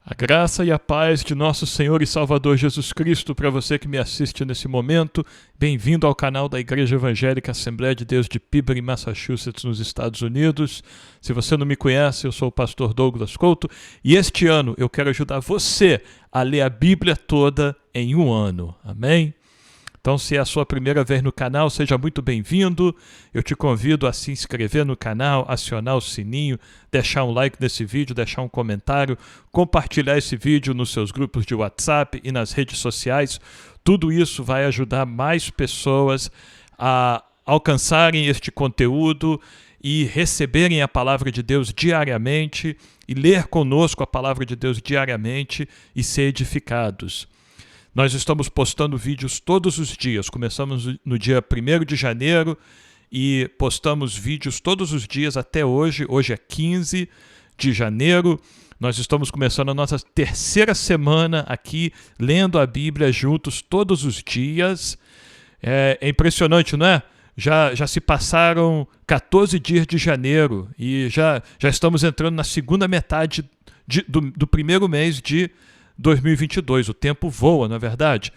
A graça e a paz de nosso Senhor e Salvador Jesus Cristo para você que me assiste nesse momento. Bem-vindo ao canal da Igreja Evangélica Assembleia de Deus de Peabody, Massachusetts, nos Estados Unidos. Se você não me conhece, eu sou o pastor Douglas Couto e este ano eu quero ajudar você a ler a Bíblia toda em um ano. Amém? Então, se é a sua primeira vez no canal, seja muito bem-vindo. Eu te convido a se inscrever no canal, acionar o sininho, deixar um like nesse vídeo, deixar um comentário, compartilhar esse vídeo nos seus grupos de WhatsApp e nas redes sociais. Tudo isso vai ajudar mais pessoas a alcançarem este conteúdo e receberem a palavra de Deus diariamente e ler conosco a palavra de Deus diariamente e ser edificados. Nós estamos postando vídeos todos os dias. Começamos no dia 1º de janeiro e postamos vídeos todos os dias até hoje. Hoje é 15 de janeiro. Nós estamos começando a nossa terceira semana aqui, lendo a Bíblia juntos todos os dias. É impressionante, não é? Já se passaram 14 dias de janeiro e já estamos entrando na segunda metade do primeiro mês de 2022, o tempo voa, não é verdade?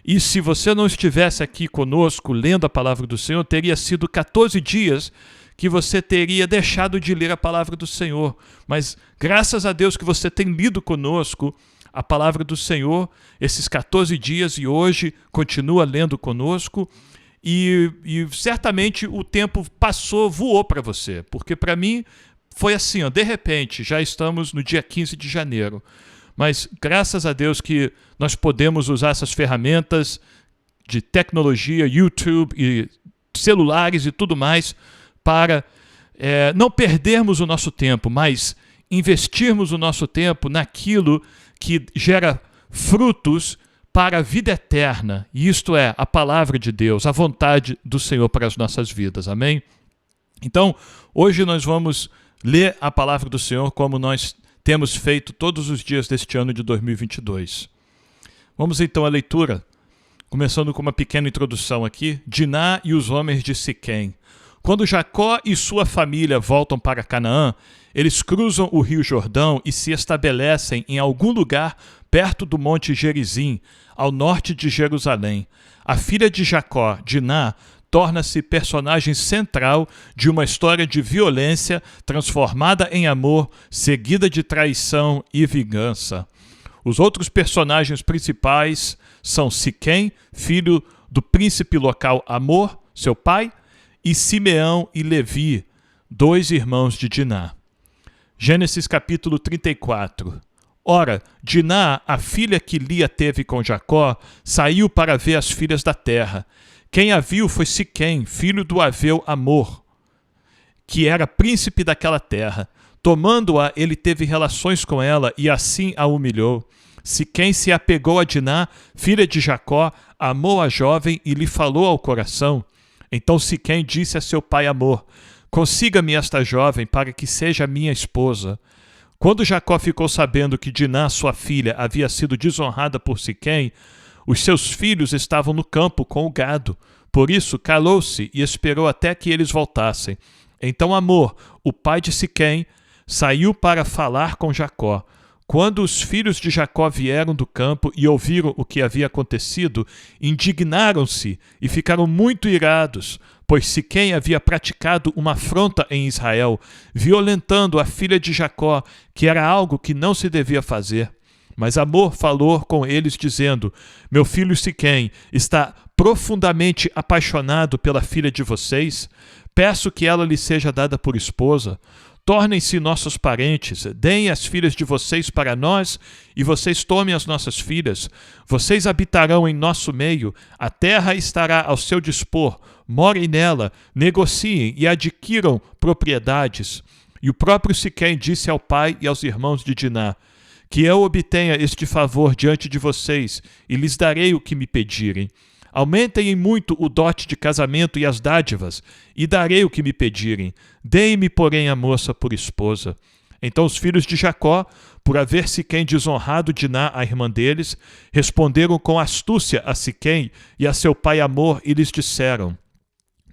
E se você não estivesse aqui conosco lendo a palavra do Senhor, teria sido 14 dias que você teria deixado de ler a palavra do Senhor. Mas graças a Deus que você tem lido conosco a palavra do Senhor esses 14 dias e hoje continua lendo conosco e certamente o tempo passou, voou para você, porque para mim foi assim, de repente, já estamos no dia 15 de janeiro. Mas graças a Deus que nós podemos usar essas ferramentas de tecnologia, YouTube e celulares e tudo mais para não perdermos o nosso tempo, mas investirmos o nosso tempo naquilo que gera frutos para a vida eterna. E isto é a palavra de Deus, a vontade do Senhor para as nossas vidas. Amém? Então, hoje nós vamos ler a palavra do Senhor como nós temos feito todos os dias deste ano de 2022. Vamos então à leitura, começando com uma pequena introdução aqui. Diná e os homens de Siquém. Quando Jacó e sua família voltam para Canaã, eles cruzam o rio Jordão e se estabelecem em algum lugar perto do monte Gerizim, ao norte de Jerusalém. A filha de Jacó, Diná, torna-se personagem central de uma história de violência transformada em amor, seguida de traição e vingança. Os outros personagens principais são Siquém, filho do príncipe local Amor, seu pai, e Simeão e Levi, dois irmãos de Diná. Gênesis capítulo 34. Ora, Diná, a filha que Lia teve com Jacó, saiu para ver as filhas da terra. Quem a viu foi Siquém, filho do Haveu Amor, que era príncipe daquela terra. Tomando-a, ele teve relações com ela e assim a humilhou. Siquém se apegou a Diná, filha de Jacó, amou a jovem e lhe falou ao coração. Então Siquém disse a seu pai Amor: consiga-me esta jovem para que seja minha esposa. Quando Jacó ficou sabendo que Diná, sua filha, havia sido desonrada por Siquém, os seus filhos estavam no campo com o gado. Por isso, calou-se e esperou até que eles voltassem. Então Amor, o pai de Siquém, saiu para falar com Jacó. Quando os filhos de Jacó vieram do campo e ouviram o que havia acontecido, indignaram-se e ficaram muito irados, pois Siquém havia praticado uma afronta em Israel, violentando a filha de Jacó, que era algo que não se devia fazer. Mas Amor falou com eles, dizendo: meu filho Siquém está profundamente apaixonado pela filha de vocês. Peço que ela lhe seja dada por esposa. Tornem-se nossos parentes, deem as filhas de vocês para nós, e vocês tomem as nossas filhas. Vocês habitarão em nosso meio, a terra estará ao seu dispor. Morem nela, negociem e adquiram propriedades. E o próprio Siquém disse ao pai e aos irmãos de Diná: que eu obtenha este favor diante de vocês, e lhes darei o que me pedirem. Aumentem em muito o dote de casamento e as dádivas, e darei o que me pedirem. Deem-me, porém, a moça por esposa. Então os filhos de Jacó, por haver Siquém desonrado Diná, a irmã deles, responderam com astúcia a Siquém e a seu pai Amor, e lhes disseram: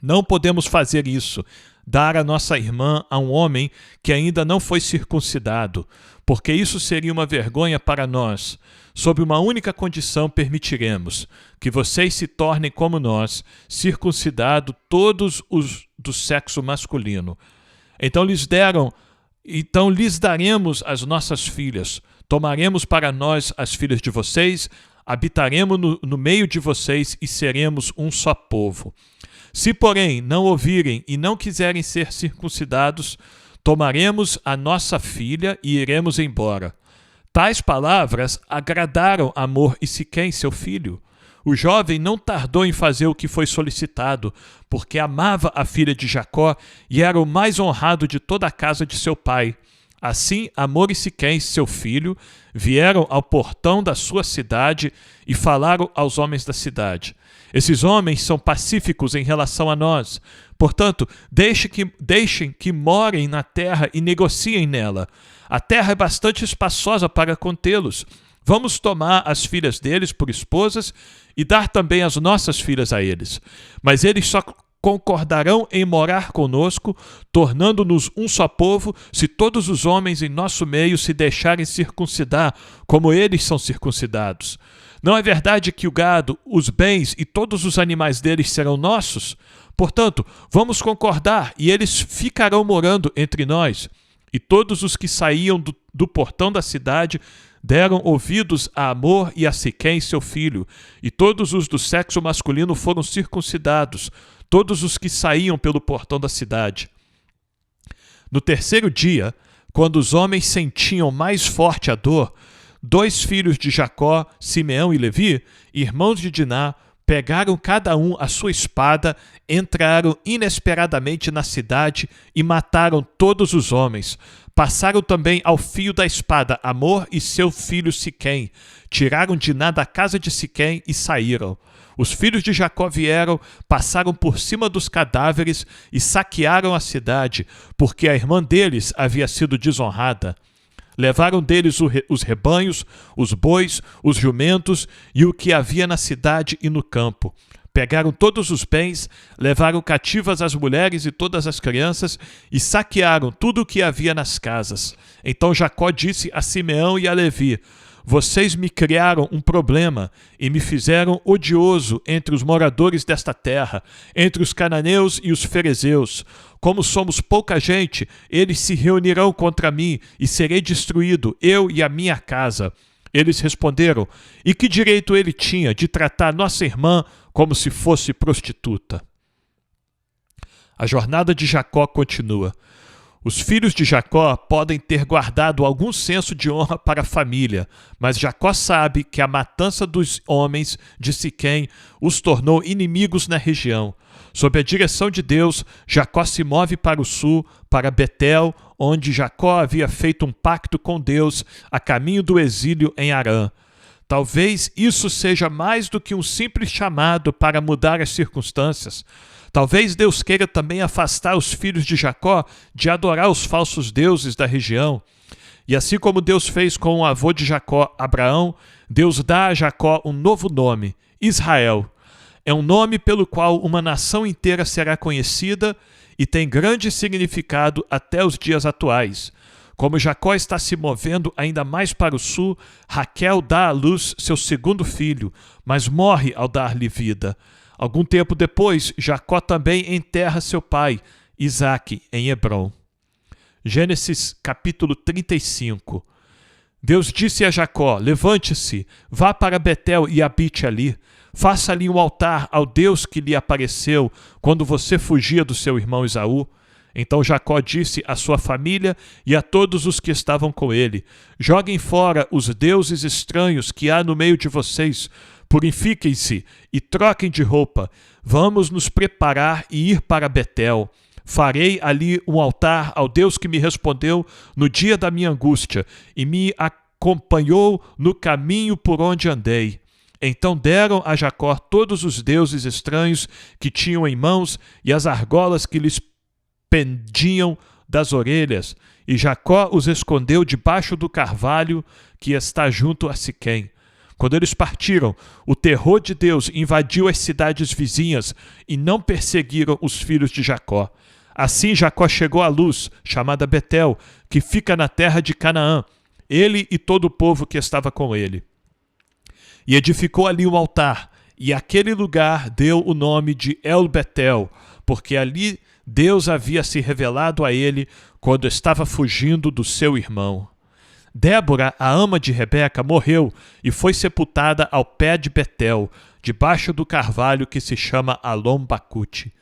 não podemos fazer isso. dar a nossa irmã a um homem que ainda não foi circuncidado, porque isso seria uma vergonha para nós. Sob uma única condição permitiremos, que vocês se tornem como nós, circuncidados todos os do sexo masculino. Então lhes daremos as nossas filhas, tomaremos para nós as filhas de vocês, habitaremos no meio de vocês e seremos um só povo. Se, porém, não ouvirem e não quiserem ser circuncidados, tomaremos a nossa filha e iremos embora. Tais palavras agradaram Hamor e Siquém, seu filho. O jovem não tardou em fazer o que foi solicitado, porque amava a filha de Jacó e era o mais honrado de toda a casa de seu pai. Assim, Hamor e Siquém, seu filho, vieram ao portão da sua cidade e falaram aos homens da cidade: esses homens são pacíficos em relação a nós. Portanto, deixem que morem na terra e negociem nela. A terra é bastante espaçosa para contê-los. Vamos tomar as filhas deles por esposas e dar também as nossas filhas a eles. Mas eles só concordarão em morar conosco, tornando-nos um só povo, se todos os homens em nosso meio se deixarem circuncidar, como eles são circuncidados. Não é verdade que o gado, os bens e todos os animais deles serão nossos? Portanto, vamos concordar, e eles ficarão morando entre nós. E todos os que saíam do portão da cidade deram ouvidos a Hamor e a Siquém, seu filho, e todos os do sexo masculino foram circuncidados, todos os que saíam pelo portão da cidade. No terceiro dia, quando os homens sentiam mais forte a dor, 2 filhos de Jacó, Simeão e Levi, irmãos de Diná, pegaram cada um a sua espada, entraram inesperadamente na cidade e mataram todos os homens. Passaram também ao fio da espada Hamor e seu filho Siquém. Tiraram Diná da casa de Siquém e saíram. Os filhos de Jacó vieram, passaram por cima dos cadáveres e saquearam a cidade, porque a irmã deles havia sido desonrada. Levaram deles os rebanhos, os bois, os jumentos e o que havia na cidade e no campo. Pegaram todos os bens, levaram cativas as mulheres e todas as crianças e saquearam tudo o que havia nas casas. Então Jacó disse a Simeão e a Levi: vocês me criaram um problema e me fizeram odioso entre os moradores desta terra, entre os cananeus e os ferezeus. Como somos pouca gente, eles se reunirão contra mim e serei destruído, eu e a minha casa. Eles responderam: e que direito ele tinha de tratar nossa irmã como se fosse prostituta? A jornada de Jacó continua. Os filhos de Jacó podem ter guardado algum senso de honra para a família, mas Jacó sabe que a matança dos homens de Siquém os tornou inimigos na região. Sob a direção de Deus, Jacó se move para o sul, para Betel, onde Jacó havia feito um pacto com Deus a caminho do exílio em Harã. Talvez isso seja mais do que um simples chamado para mudar as circunstâncias. Talvez Deus queira também afastar os filhos de Jacó de adorar os falsos deuses da região. E assim como Deus fez com o avô de Jacó, Abraão, Deus dá a Jacó um novo nome, Israel. É um nome pelo qual uma nação inteira será conhecida e tem grande significado até os dias atuais. Como Jacó está se movendo ainda mais para o sul, Raquel dá à luz seu segundo filho, mas morre ao dar-lhe vida. Algum tempo depois, Jacó também enterra seu pai, Isaque, em Hebrom. Gênesis capítulo 35. Deus disse a Jacó: levante-se, vá para Betel e habite ali. Faça ali um altar ao Deus que lhe apareceu quando você fugia do seu irmão Esaú. Então Jacó disse à sua família e a todos os que estavam com ele: joguem fora os deuses estranhos que há no meio de vocês, purifiquem-se e troquem de roupa. Vamos nos preparar e ir para Betel. Farei ali um altar ao Deus que me respondeu no dia da minha angústia e me acompanhou no caminho por onde andei. Então deram a Jacó todos os deuses estranhos que tinham em mãos e as argolas que lhes pendiam das orelhas, e Jacó os escondeu debaixo do carvalho que está junto a Siquém. Quando eles partiram, o terror de Deus invadiu as cidades vizinhas e não perseguiram os filhos de Jacó. Assim Jacó chegou à Luz, chamada Betel, que fica na terra de Canaã, ele e todo o povo que estava com ele. E edificou ali um altar, e aquele lugar deu o nome de El-Betel, porque ali Deus havia se revelado a ele quando estava fugindo do seu irmão. Débora, a ama de Rebeca, morreu e foi sepultada ao pé de Betel, debaixo do carvalho que se chama Alom-Bacute.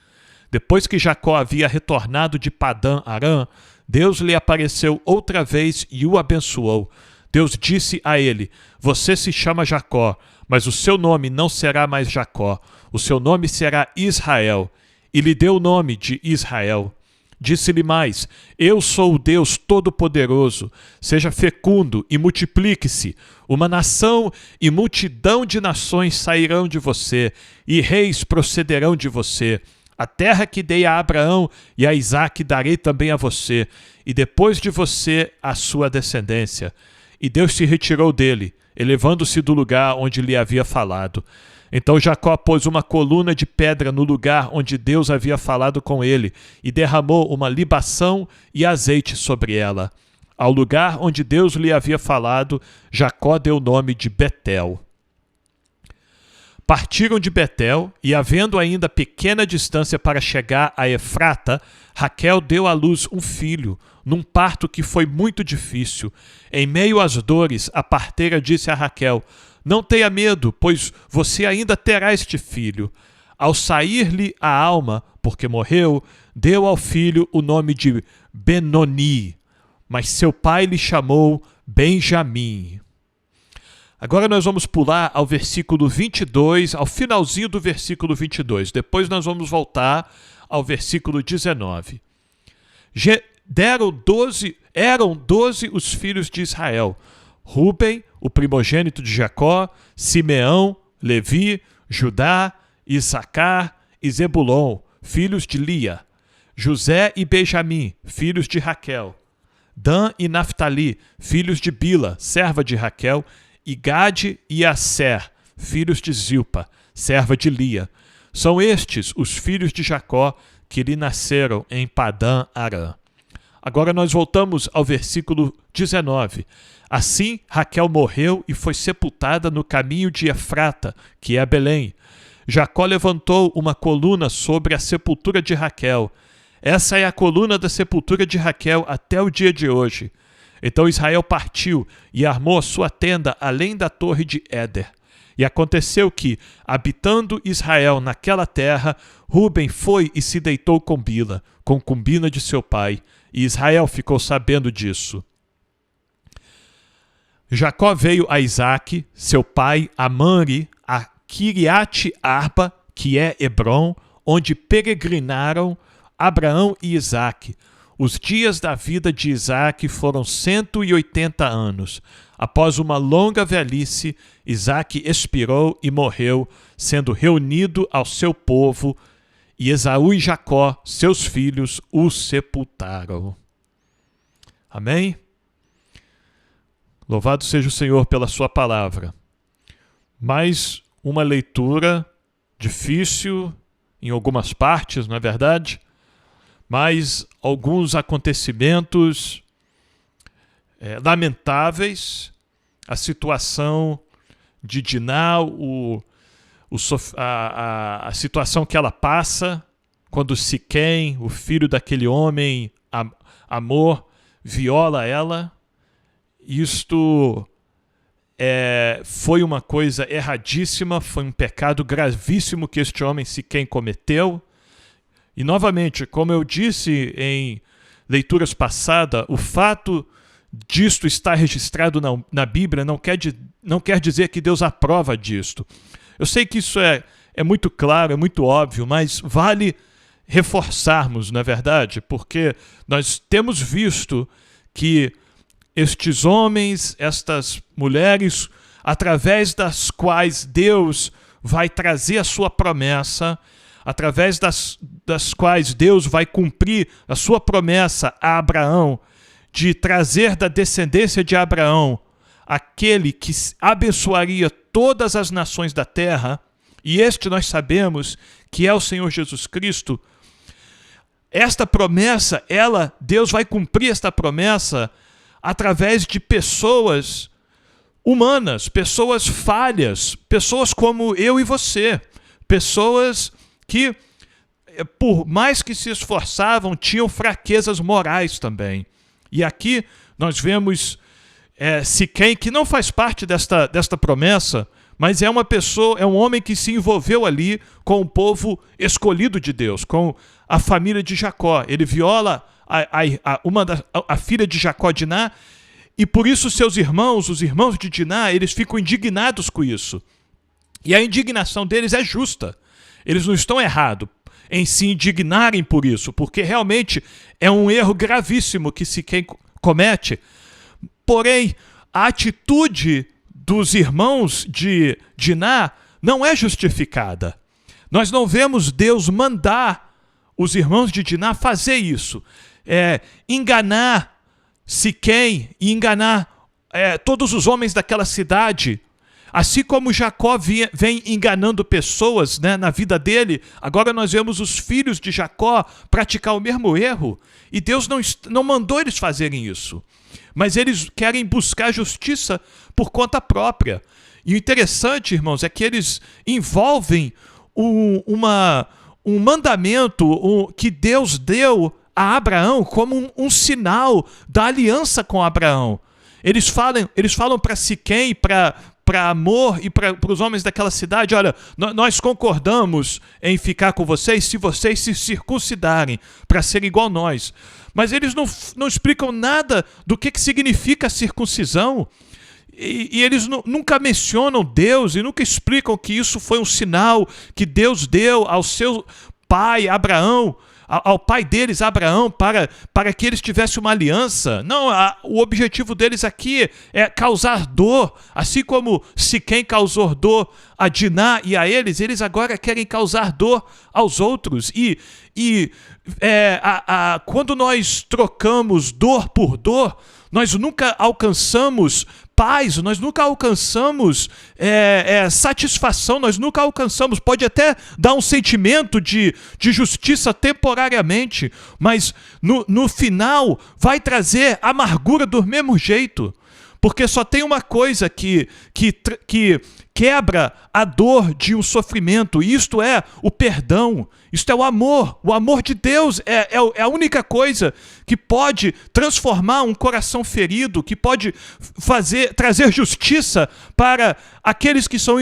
Depois que Jacó havia retornado de Padã-Arã, Deus lhe apareceu outra vez e o abençoou. Deus disse a ele: você se chama Jacó, mas o seu nome não será mais Jacó, o seu nome será Israel. E lhe deu o nome de Israel. Disse-lhe mais: eu sou o Deus Todo-Poderoso, seja fecundo e multiplique-se. Uma nação e multidão de nações sairão de você, e reis procederão de você. A terra que dei a Abraão e a Isaque darei também a você, e depois de você a sua descendência. E Deus se retirou dele, elevando-se do lugar onde lhe havia falado. Então Jacó pôs uma coluna de pedra no lugar onde Deus havia falado com ele e derramou uma libação e azeite sobre ela. Ao lugar onde Deus lhe havia falado, Jacó deu o nome de Betel. Partiram de Betel e, havendo ainda pequena distância para chegar a Efrata, Raquel deu à luz um filho, num parto que foi muito difícil. Em meio às dores, a parteira disse a Raquel: não tenha medo, pois você ainda terá este filho. Ao sair-lhe a alma, porque morreu, deu ao filho o nome de Benoni, mas seu pai lhe chamou Benjamim. Agora nós vamos pular ao versículo 22, ao finalzinho do versículo 22. Depois nós vamos voltar ao versículo 19. Eram 12 os filhos de Israel: Rúben, o primogênito de Jacó, Simeão, Levi, Judá, Issacar e Zebulon, filhos de Lia, José e Benjamim, filhos de Raquel, Dan e Naftali, filhos de Bila, serva de Raquel, e Gade e Asser, filhos de Zilpa, serva de Lia. São estes os filhos de Jacó que lhe nasceram em Padã-Arã. Agora nós voltamos ao versículo 19. Assim Raquel morreu e foi sepultada no caminho de Efrata, que é Belém. Jacó levantou uma coluna sobre a sepultura de Raquel. Essa é a coluna da sepultura de Raquel até o dia de hoje. Então Israel partiu e armou a sua tenda além da torre de Éder. E aconteceu que, habitando Israel naquela terra, Rúben foi e se deitou com Bila, concubina de seu pai, e Israel ficou sabendo disso. Jacó veio a Isaque, seu pai, a Manre, a Quiriate-Arba, que é Hebrom, onde peregrinaram Abraão e Isaque. Os dias da vida de Isaque foram 180 anos. Após uma longa velhice, Isaque expirou e morreu, sendo reunido ao seu povo, e Esaú e Jacó, seus filhos, o sepultaram. Amém? Louvado seja o Senhor pela sua palavra. Mais uma leitura difícil em algumas partes, não é verdade? Mas alguns acontecimentos lamentáveis, a situação de Diná, a situação que ela passa quando Siquém, o filho daquele homem, Amor, viola ela. Isto foi uma coisa erradíssima, foi um pecado gravíssimo que este homem Siquém cometeu. E novamente, como eu disse em leituras passadas, o fato disto estar registrado na Bíblia não quer dizer que Deus aprova disto. Eu sei que isso é muito claro, é muito óbvio, mas vale reforçarmos, não é verdade? Porque nós temos visto que estes homens, estas mulheres, através das quais Deus vai trazer a sua promessa, através das quais Deus vai cumprir a sua promessa a Abraão, de trazer da descendência de Abraão aquele que abençoaria todas as nações da terra, e este nós sabemos que é o Senhor Jesus Cristo. esta promessa, Deus vai cumprir esta promessa através de pessoas humanas, pessoas falhas, pessoas como eu e você, pessoas que, por mais que se esforçavam, tinham fraquezas morais também. E aqui nós vemos Siquém, que não faz parte desta promessa, mas é uma pessoa, é um homem que se envolveu ali com o povo escolhido de Deus, com a família de Jacó. Ele viola a filha de Jacó, Diná, e por isso seus irmãos, os irmãos de Diná, eles ficam indignados com isso. E a indignação deles é justa. Eles não estão errados em se indignarem por isso, porque realmente é um erro gravíssimo que Siquém comete. Porém, a atitude dos irmãos de Diná não é justificada. Nós não vemos Deus mandar os irmãos de Diná fazer isso. Enganar Siquém e enganar todos os homens daquela cidade. Assim como Jacó vem enganando pessoas, né, na vida dele, agora nós vemos os filhos de Jacó praticar o mesmo erro. E Deus não mandou eles fazerem isso. Mas eles querem buscar justiça por conta própria. E o interessante, irmãos, é que eles envolvem um mandamento que Deus deu a Abraão como um sinal da aliança com Abraão. Eles falam para Siquém, para Amor e para os homens daquela cidade: olha, nós concordamos em ficar com vocês se vocês se circuncidarem para ser igual a nós. Mas eles não explicam nada do que significa a circuncisão. E eles nunca mencionam Deus e nunca explicam que isso foi um sinal que Deus deu ao seu pai Abraão, ao pai deles, Abraão, para que eles tivessem uma aliança. Não, o objetivo deles aqui é causar dor. Assim como Siquém causou dor a Diná e a eles agora querem causar dor aos outros. Quando nós trocamos dor por dor, nós nunca alcançamos paz, nós nunca alcançamos satisfação, nós nunca alcançamos, pode até dar um sentimento de justiça temporariamente, mas no final vai trazer amargura do mesmo jeito, porque só tem uma coisa que quebra a dor de um sofrimento, e isto é o perdão, isto é o amor de Deus, é a única coisa que pode transformar um coração ferido, que pode trazer justiça para aqueles que são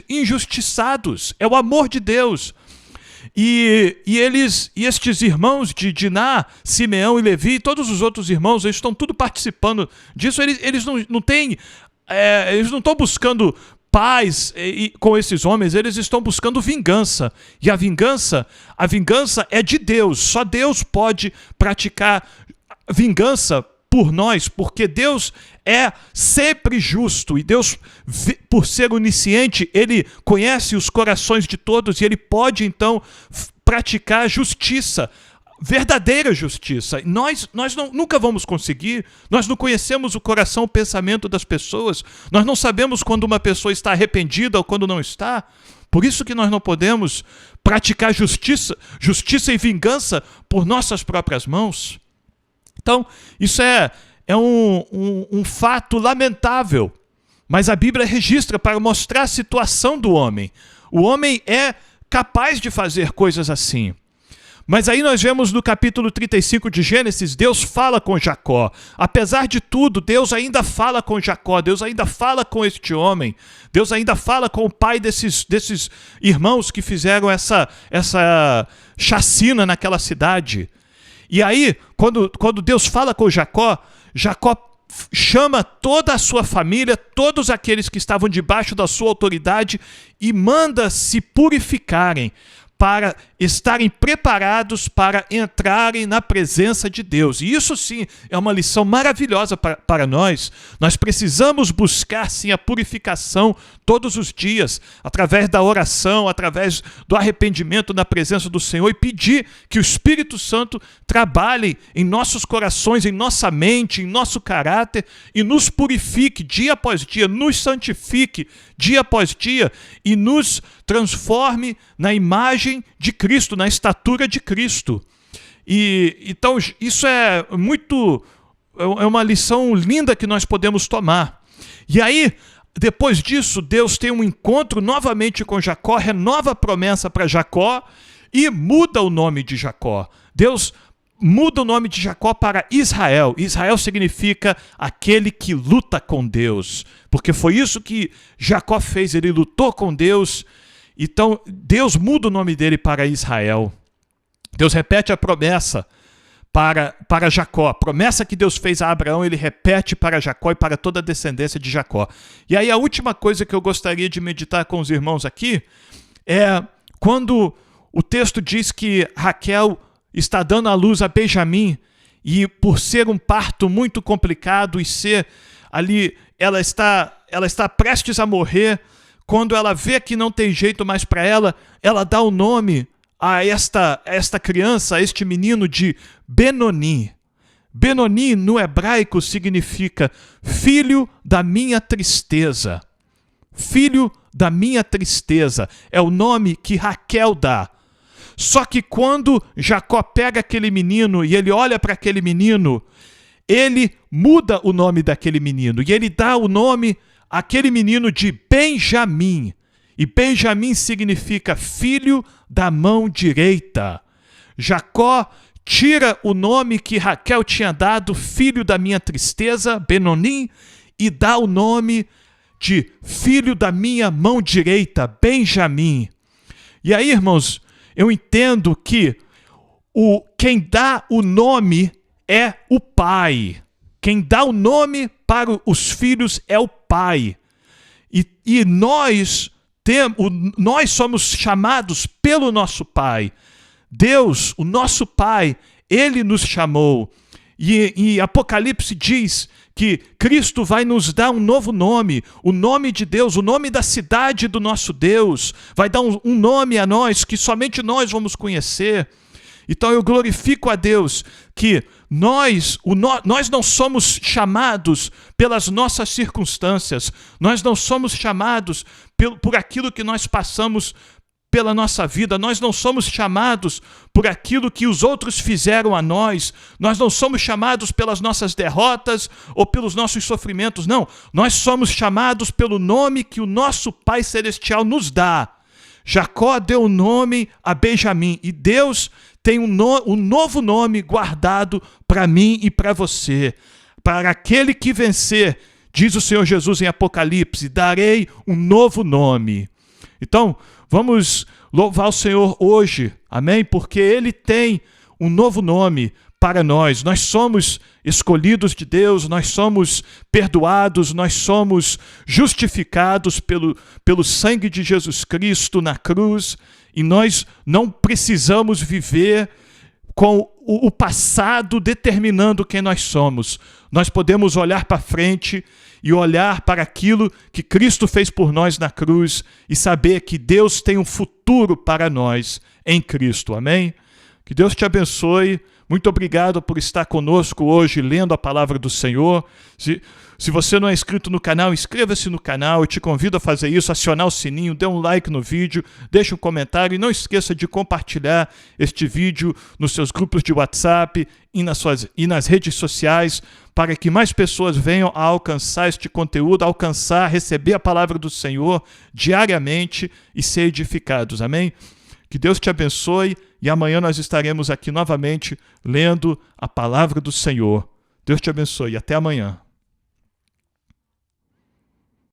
injustiçados, é o amor de Deus. E estes irmãos de Diná, Simeão e Levi, todos os outros irmãos, eles estão tudo participando disso. Eles não estão buscando paz com esses homens, eles estão buscando vingança. E a vingança é de Deus. Só Deus pode praticar vingança por nós, porque Deus é sempre justo, e Deus, por ser onisciente, Ele conhece os corações de todos, e Ele pode, então, praticar justiça, verdadeira justiça. Nós nunca vamos conseguir, nós não conhecemos o coração, o pensamento das pessoas, nós não sabemos quando uma pessoa está arrependida ou quando não está, por isso que nós não podemos praticar justiça e vingança por nossas próprias mãos. Então, isso é um fato lamentável, mas a Bíblia registra para mostrar a situação do homem. O homem é capaz de fazer coisas assim. Mas aí nós vemos no capítulo 35 de Gênesis, Deus fala com Jacó. Apesar de tudo, Deus ainda fala com Jacó, Deus ainda fala com este homem, Deus ainda fala com o pai desses irmãos que fizeram essa chacina naquela cidade. E aí, quando Deus fala com Jacó, Jacó chama toda a sua família, todos aqueles que estavam debaixo da sua autoridade, e manda se purificarem para estarem preparados para entrarem na presença de Deus. E isso sim é uma lição maravilhosa para nós. Nós precisamos buscar sim a purificação todos os dias, através da oração, através do arrependimento na presença do Senhor, e pedir que o Espírito Santo trabalhe em nossos corações, em nossa mente, em nosso caráter, e nos purifique dia após dia, nos santifique dia após dia, e nos transforme na imagem de Cristo, na estatura de Cristo. Então isso é uma lição linda que nós podemos tomar. E aí, depois disso, Deus tem um encontro novamente com Jacó, renova a promessa para Jacó e muda o nome de Jacó. Deus muda o nome de Jacó para Israel. Israel significa aquele que luta com Deus, porque foi isso que Jacó fez, ele lutou com Deus. Então Deus muda o nome dele para Israel. Deus repete a promessa para Jacó. A promessa que Deus fez a Abraão, ele repete para Jacó e para toda a descendência de Jacó. E aí a última coisa que eu gostaria de meditar com os irmãos aqui é quando o texto diz que Raquel está dando à luz a Benjamim, e por ser um parto muito complicado e ser ali, ela está prestes a morrer. Quando ela vê que não tem jeito mais para ela, ela dá o nome a esta criança, a este menino, de Benoni. Benoni no hebraico significa filho da minha tristeza. Filho da minha tristeza é o nome que Raquel dá. Só que quando Jacó pega aquele menino e ele olha para aquele menino, ele muda o nome daquele menino e ele dá o nome àquele menino de Benjamim. E Benjamim significa filho da mão direita. Jacó tira o nome que Raquel tinha dado, filho da minha tristeza, Benoni, e dá o nome de filho da minha mão direita, Benjamim. E aí, irmãos, eu entendo que quem dá o nome é o pai. Quem dá o nome para os filhos é o pai. E nós somos chamados pelo nosso pai. Deus, o nosso pai, ele nos chamou. E Apocalipse diz que Cristo vai nos dar um novo nome, o nome de Deus, o nome da cidade do nosso Deus. Vai dar um nome a nós que somente nós vamos conhecer. Então eu glorifico a Deus que nós não somos chamados pelas nossas circunstâncias, nós não somos chamados por aquilo que nós passamos pela nossa vida, nós não somos chamados por aquilo que os outros fizeram a nós, nós não somos chamados pelas nossas derrotas ou pelos nossos sofrimentos, não, nós somos chamados pelo nome que o nosso Pai Celestial nos dá. Jacó deu o nome a Benjamim e Deus tem um novo nome guardado para mim e para você. Para aquele que vencer, diz o Senhor Jesus em Apocalipse, darei um novo nome. Então, vamos louvar o Senhor hoje, amém? Porque Ele tem um novo nome para nós. Nós somos escolhidos de Deus, nós somos perdoados, nós somos justificados pelo sangue de Jesus Cristo na cruz, e nós não precisamos viver com o passado determinando quem nós somos. Nós podemos olhar para frente e olhar para aquilo que Cristo fez por nós na cruz e saber que Deus tem um futuro para nós em Cristo, amém? Que Deus te abençoe. Muito obrigado por estar conosco hoje, lendo a palavra do Senhor. Se você não é inscrito no canal, inscreva-se no canal. Eu te convido a fazer isso, acionar o sininho, dê um like no vídeo, deixe um comentário e não esqueça de compartilhar este vídeo nos seus grupos de WhatsApp e nas redes sociais, para que mais pessoas venham a alcançar este conteúdo, receber a palavra do Senhor diariamente e ser edificados. Amém? Que Deus te abençoe e amanhã nós estaremos aqui novamente lendo a palavra do Senhor. Deus te abençoe e até amanhã.